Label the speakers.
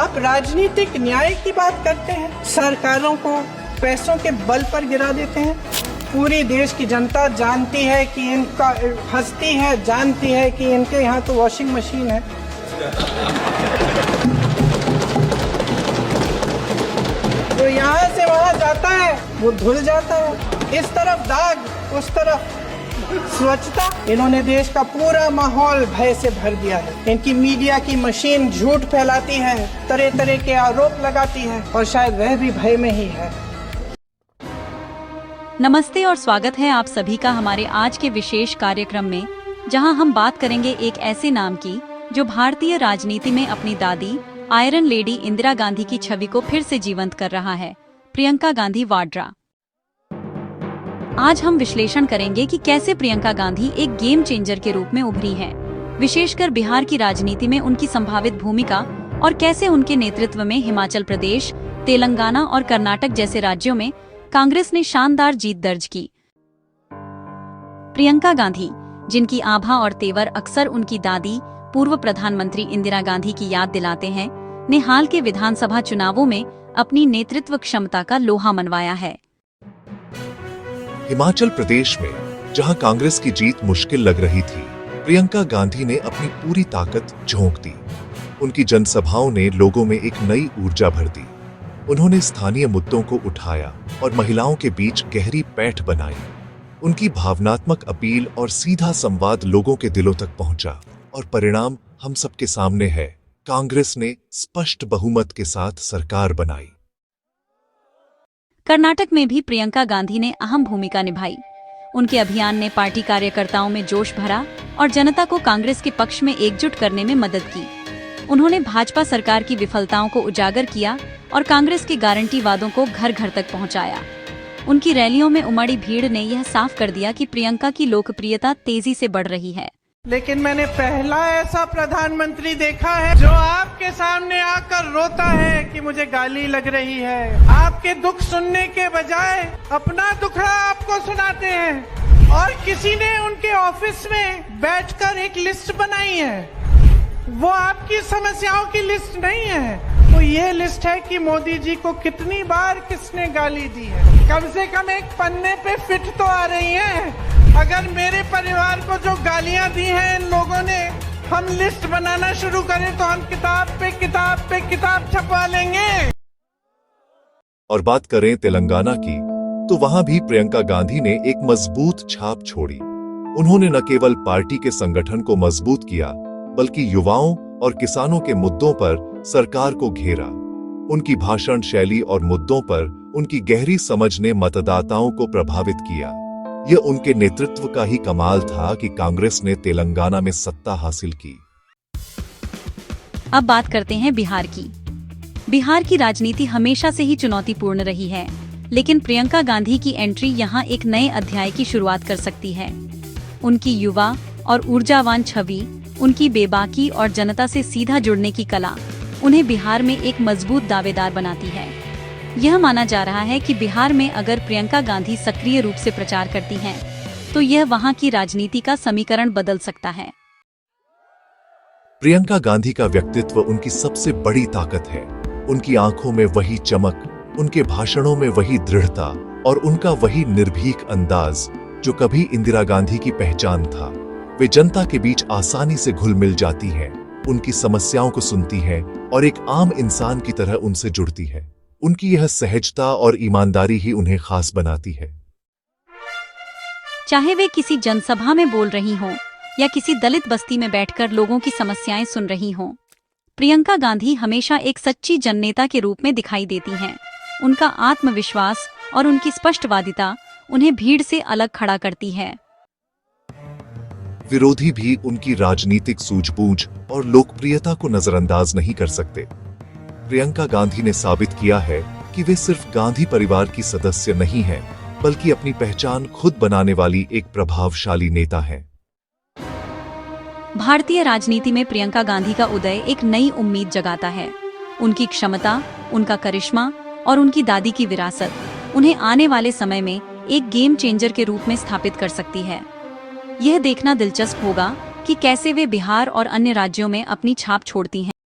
Speaker 1: आप राजनीतिक न्याय की बात करते हैं, सरकारों को पैसों के बल पर गिरा देते हैं। पूरी देश की जनता जानती है कि इनका हंसती है, जानती है कि इनके यहाँ तो वॉशिंग मशीन है। तो यहाँ से वहाँ जाता है वो धुल जाता है। इस तरफ दाग, उस तरफ स्वच्छता। इन्होंने देश का पूरा माहौल भय से भर दिया है। इनकी मीडिया की मशीन झूठ फैलाती है, तरह तरह के आरोप लगाती है और शायद वह भी भय में ही है।
Speaker 2: नमस्ते और स्वागत है आप सभी का हमारे आज के विशेष कार्यक्रम में, जहां हम बात करेंगे एक ऐसे नाम की जो भारतीय राजनीति में अपनी दादी आयरन लेडी इंदिरा गांधी की छवि को फिर से जीवंत कर रहा है, प्रियंका गांधी वाड्रा। आज हम विश्लेषण करेंगे कि कैसे प्रियंका गांधी एक गेम चेंजर के रूप में उभरी हैं, विशेषकर बिहार की राजनीति में उनकी संभावित भूमिका और कैसे उनके नेतृत्व में हिमाचल प्रदेश, तेलंगाना और कर्नाटक जैसे राज्यों में कांग्रेस ने शानदार जीत दर्ज की। प्रियंका गांधी, जिनकी आभा और तेवर अक्सर उनकी दादी पूर्व प्रधानमंत्री इंदिरा गांधी की याद दिलाते हैं, ने हाल के विधानसभा चुनावों में अपनी नेतृत्व क्षमता का लोहा मनवाया है।
Speaker 3: हिमाचल प्रदेश में जहां कांग्रेस की जीत मुश्किल लग रही थी, प्रियंका गांधी ने अपनी पूरी ताकत झोंक दी। उनकी जनसभाओं ने लोगों में एक नई ऊर्जा भर दी। उन्होंने स्थानीय मुद्दों को उठाया और महिलाओं के बीच गहरी पैठ बनाई। उनकी भावनात्मक अपील और सीधा संवाद लोगों के दिलों तक पहुंचा और परिणाम हम सबके सामने है। कांग्रेस ने स्पष्ट बहुमत के साथ सरकार बनाई।
Speaker 2: कर्नाटक में भी प्रियंका गांधी ने अहम भूमिका निभाई। उनके अभियान ने पार्टी कार्यकर्ताओं में जोश भरा और जनता को कांग्रेस के पक्ष में एकजुट करने में मदद की। उन्होंने भाजपा सरकार की विफलताओं को उजागर किया और कांग्रेस के गारंटी वादों को घर घर तक पहुंचाया। उनकी रैलियों में उमड़ी भीड़ ने यह साफ कर दिया कि प्रियंका की लोकप्रियता तेजी से बढ़ रही है।
Speaker 1: लेकिन मैंने पहला ऐसा प्रधानमंत्री देखा है जो आपके सामने आकर रोता है कि मुझे गाली लग रही है। आपके दुख सुनने के बजाय अपना दुखड़ा आपको सुनाते हैं और किसी ने उनके ऑफिस में बैठकर एक लिस्ट बनाई है। वो आपकी समस्याओं की लिस्ट नहीं है, वो ये लिस्ट है कि मोदी जी को कितनी बार किसने गाली दी है। कम से कम एक पन्ने पे फिट तो आ रही है। अगर मेरे परिवार को जो गालियां दी हैं इन लोगों ने, हम लिस्ट बनाना शुरू करें तो हम किताब पे किताब छपवा लेंगे।
Speaker 3: और बात करें तेलंगाना की, तो वहां भी प्रियंका गांधी ने एक मजबूत छाप छोड़ी। उन्होंने न केवल पार्टी के संगठन को मजबूत किया, बल्कि युवाओं और किसानों के मुद्दों पर सरकार को घेरा। उनकी भाषण शैली और मुद्दों पर उनकी गहरी समझ ने मतदाताओं को प्रभावित किया। यह उनके नेतृत्व का ही कमाल था कि कांग्रेस ने तेलंगाना में सत्ता हासिल की।
Speaker 2: अब बात करते हैं बिहार की। बिहार की राजनीति हमेशा से ही चुनौतीपूर्ण रही है, लेकिन प्रियंका गांधी की एंट्री यहां एक नए अध्याय की शुरुआत कर सकती है। उनकी युवा और ऊर्जावान छवि, उनकी बेबाकी और जनता से सीधा जुड़ने की कला उन्हें बिहार में एक मजबूत दावेदार बनाती है। यह माना जा रहा है कि बिहार में अगर प्रियंका गांधी सक्रिय रूप से प्रचार करती हैं, तो यह वहां की राजनीति का समीकरण बदल सकता है।
Speaker 3: प्रियंका गांधी का व्यक्तित्व उनकी सबसे बड़ी ताकत है। उनकी आंखों में वही चमक, उनके भाषणों में वही दृढ़ता और उनका वही निर्भीक अंदाज जो कभी इंदिरा गांधी की पहचान था। वे जनता के बीच आसानी से घुल मिल जाती हैं, उनकी समस्याओं को सुनती हैं और एक आम इंसान की तरह उनसे जुड़ती है। उनकी यह सहजता और ईमानदारी ही उन्हें खास बनाती है।
Speaker 2: चाहे वे किसी जनसभा में बोल रही हों या किसी दलित बस्ती में बैठकर लोगों की समस्याएं सुन रही हों, प्रियंका गांधी हमेशा एक सच्ची जननेता के रूप में दिखाई देती हैं। उनका आत्मविश्वास और उनकी स्पष्टवादिता उन्हें भीड़ से अलग खड़ा करती है।
Speaker 3: विरोधी भी उनकी राजनीतिक सूझबूझ और लोकप्रियता को नजरअंदाज नहीं कर सकते। प्रियंका गांधी ने साबित किया है कि वे सिर्फ गांधी परिवार की सदस्य नहीं हैं, बल्कि अपनी पहचान खुद बनाने वाली एक प्रभावशाली नेता हैं।
Speaker 2: भारतीय राजनीति में प्रियंका गांधी का उदय एक नई उम्मीद जगाता है। उनकी क्षमता, उनका करिश्मा और उनकी दादी की विरासत उन्हें आने वाले समय में एक गेम चेंजर के रूप में स्थापित कर सकती है। यह देखना दिलचस्प होगा कि कैसे वे बिहार और अन्य राज्यों में अपनी छाप छोड़ती हैं।